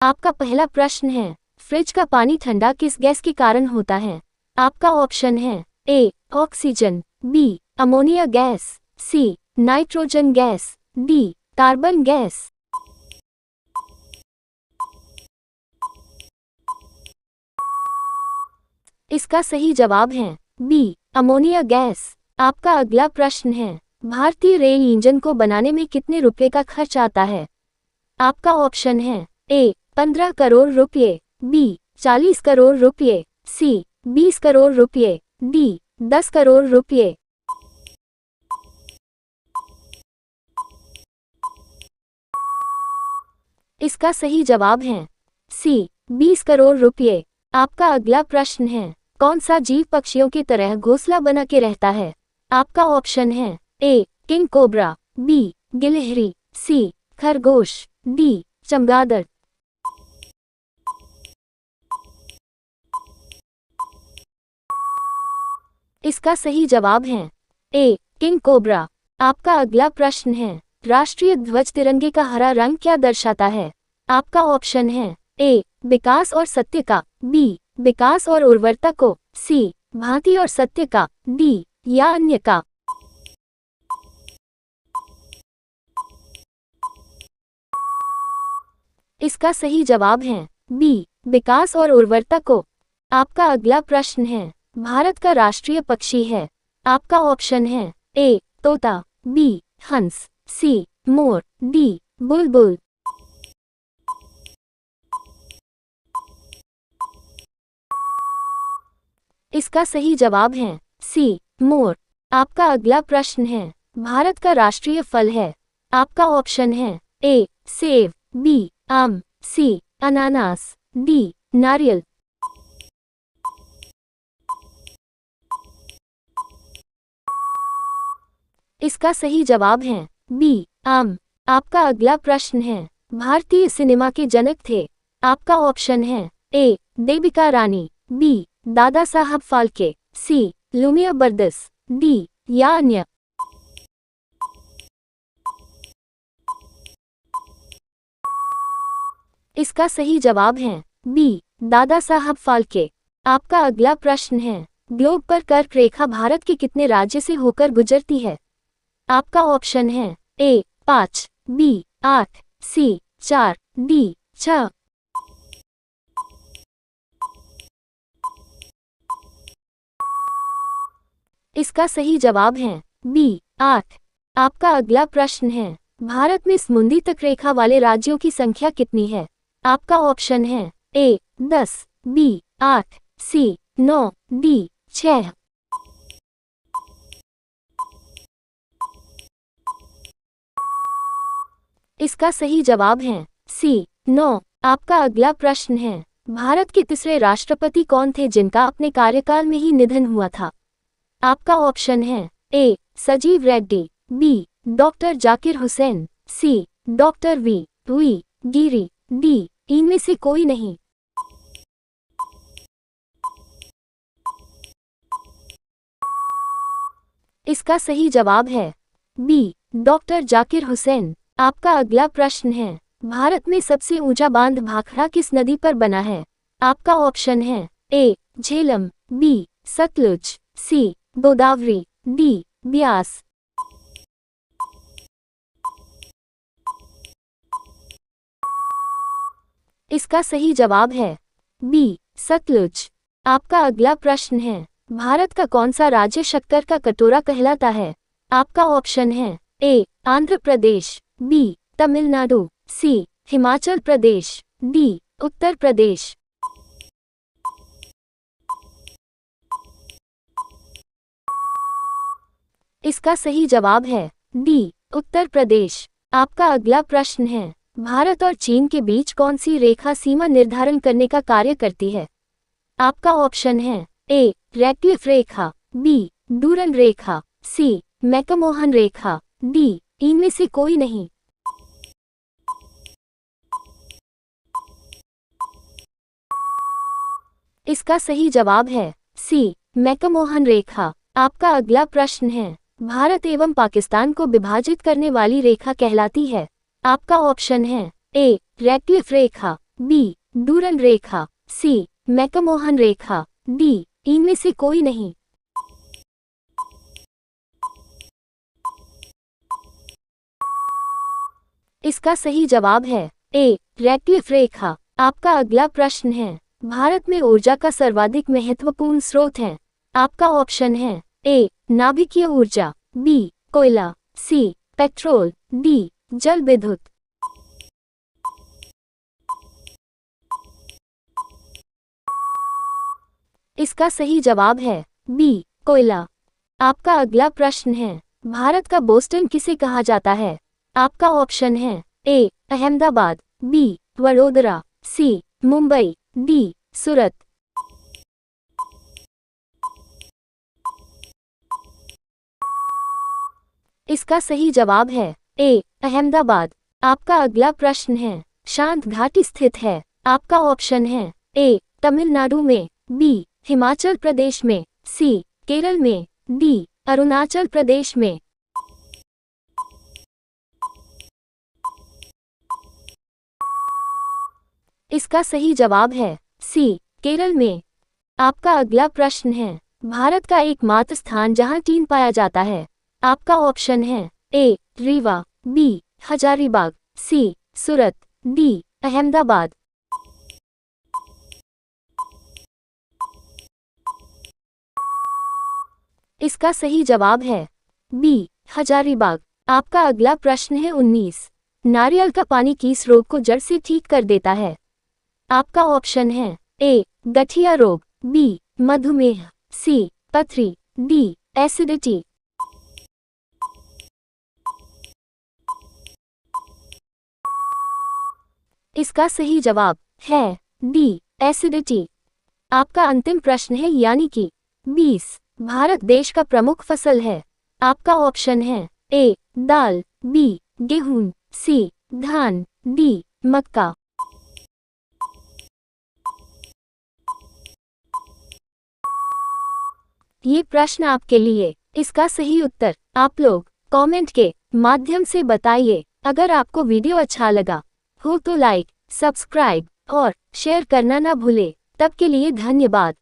आपका पहला प्रश्न है, फ्रिज का पानी ठंडा किस गैस के कारण होता है? आपका ऑप्शन है A oxygen, B ammonia gas, C nitrogen gas, D carbon gas. इसका सही जवाब है बी अमोनिया गैस। आपका अगला प्रश्न है, भारतीय रेल इंजन को बनाने में कितने रुपए का खर्च आता है? आपका ऑप्शन है ए 15 करोड़ रुपये, बी 40 करोड़ रुपये, सी 20 करोड़ रुपये, डी 10 करोड़ रुपये। इसका सही जवाब है सी 20 करोड़ रुपये। आपका अगला प्रश्न है, कौन सा जीव पक्षियों की तरह घोंसला बना के रहता है? आपका ऑप्शन है ए किंग कोबरा, बी गिलहरी, सी खरगोश, डी चमगादड़। इसका सही जवाब है ए किंग कोबरा। आपका अगला प्रश्न है, राष्ट्रीय ध्वज तिरंगे का हरा रंग क्या दर्शाता है? आपका ऑप्शन है ए विकास और सत्य का, बी विकास और उर्वरता को, सी भांति और सत्य का, डी या अन्य का। इसका सही जवाब है बी विकास और उर्वरता को। आपका अगला प्रश्न है, भारत का राष्ट्रीय पक्षी है? आपका ऑप्शन है ए तोता, बी हंस, सी मोर, डी बुलबुल। इसका सही जवाब है सी मोर। आपका अगला प्रश्न है, भारत का राष्ट्रीय फल है? आपका ऑप्शन है ए सेब, बी आम, सी अनानास, डी नारियल। इसका सही जवाब है बी आम। आपका अगला प्रश्न है, भारतीय सिनेमा के जनक थे? आपका ऑप्शन है ए देविका रानी, बी दादा साहब फाल्के, सी लुमिया बर्दस, डी या अन्य। इसका सही जवाब है बी दादा साहब फाल्के। आपका अगला प्रश्न है, ग्लोब पर कर्क रेखा भारत के कितने राज्य से होकर गुजरती है? आपका ऑप्शन है ए 5, बी 8, सी 4, डी 6। इसका सही जवाब है बी 8। आपका अगला प्रश्न है, भारत में समुद्री तट रेखा वाले राज्यों की संख्या कितनी है? आपका ऑप्शन है ए 10, बी 8, सी 9, डी 6। इसका सही जवाब है सी 9। आपका अगला प्रश्न है, भारत के तीसरे राष्ट्रपति कौन थे जिनका अपने कार्यकाल में ही निधन हुआ था? आपका ऑप्शन है ए सजीव रेड्डी, बी डॉक्टर जाकिर हुसैन, सी डॉक्टर वी गिरी, डी इनमें से कोई नहीं। इसका सही जवाब है बी डॉक्टर जाकिर हुसैन। आपका अगला प्रश्न है, भारत में सबसे ऊंचा बांध भाखड़ा किस नदी पर बना है? आपका ऑप्शन है ए झेलम, बी सतलुज, सी गोदावरी, डी ब्यास। इसका सही जवाब है बी सतलुज। आपका अगला प्रश्न है, भारत का कौन सा राज्य शक्कर का कटोरा कहलाता है? आपका ऑप्शन है ए आंध्र प्रदेश, बी तमिलनाडु, सी हिमाचल प्रदेश, डी उत्तर प्रदेश। इसका सही जवाब है डी उत्तर प्रदेश। आपका अगला प्रश्न है, भारत और चीन के बीच कौन सी रेखा सीमा निर्धारण करने का कार्य करती है? आपका ऑप्शन है ए रैटक्लिफ रेखा, बी डूरन रेखा, सी मैकमोहन रेखा, डी इनमें से कोई नहीं। इसका सही जवाब है सी मैकमोहन रेखा। आपका अगला प्रश्न है, भारत एवं पाकिस्तान को विभाजित करने वाली रेखा कहलाती है? आपका ऑप्शन है ए रैटक्लिफ रेखा, बी डूरन रेखा, सी मैकमोहन रेखा, डी इनमें से कोई नहीं। इसका सही जवाब है ए रैडक्लिफ रेखा। आपका अगला प्रश्न है, भारत में ऊर्जा का सर्वाधिक महत्वपूर्ण स्रोत है। आपका ऑप्शन है ए नाभिकीय ऊर्जा, बी कोयला, सी पेट्रोल, डी जल विद्युत। इसका सही जवाब है बी कोयला। आपका अगला प्रश्न है, भारत का बोस्टन किसे कहा जाता है। आपका ऑप्शन है ए अहमदाबाद, बी वडोदरा, सी मुंबई, डी सूरत। इसका सही जवाब है ए अहमदाबाद। आपका अगला प्रश्न है, शांत घाटी स्थित है। आपका ऑप्शन है ए तमिलनाडु में, बी हिमाचल प्रदेश में, सी केरल में, डी अरुणाचल प्रदेश में। इसका सही जवाब है सी केरल में। आपका अगला प्रश्न है, भारत का एकमात्र स्थान जहां टीन पाया जाता है। आपका ऑप्शन है ए रीवा, बी हजारीबाग, सी सूरत, डी अहमदाबाद। इसका सही जवाब है बी हजारीबाग। आपका अगला प्रश्न है 19। नारियल का पानी किस रोग को जड़ से ठीक कर देता है। आपका ऑप्शन है ए गठिया रोग, बी मधुमेह, सी पथरी, डी एसिडिटी। इसका सही जवाब है डी एसिडिटी। आपका अंतिम प्रश्न है यानी कि 20। भारत देश का प्रमुख फसल है। आपका ऑप्शन है ए दाल, बी गेहूं, सी धान, डी मक्का। ये प्रश्न आपके लिए। इसका सही उत्तर आप लोग कमेंट के माध्यम से बताइए। अगर आपको वीडियो अच्छा लगा हो तो लाइक, सब्सक्राइब और शेयर करना ना भूले। तब के लिए धन्यवाद।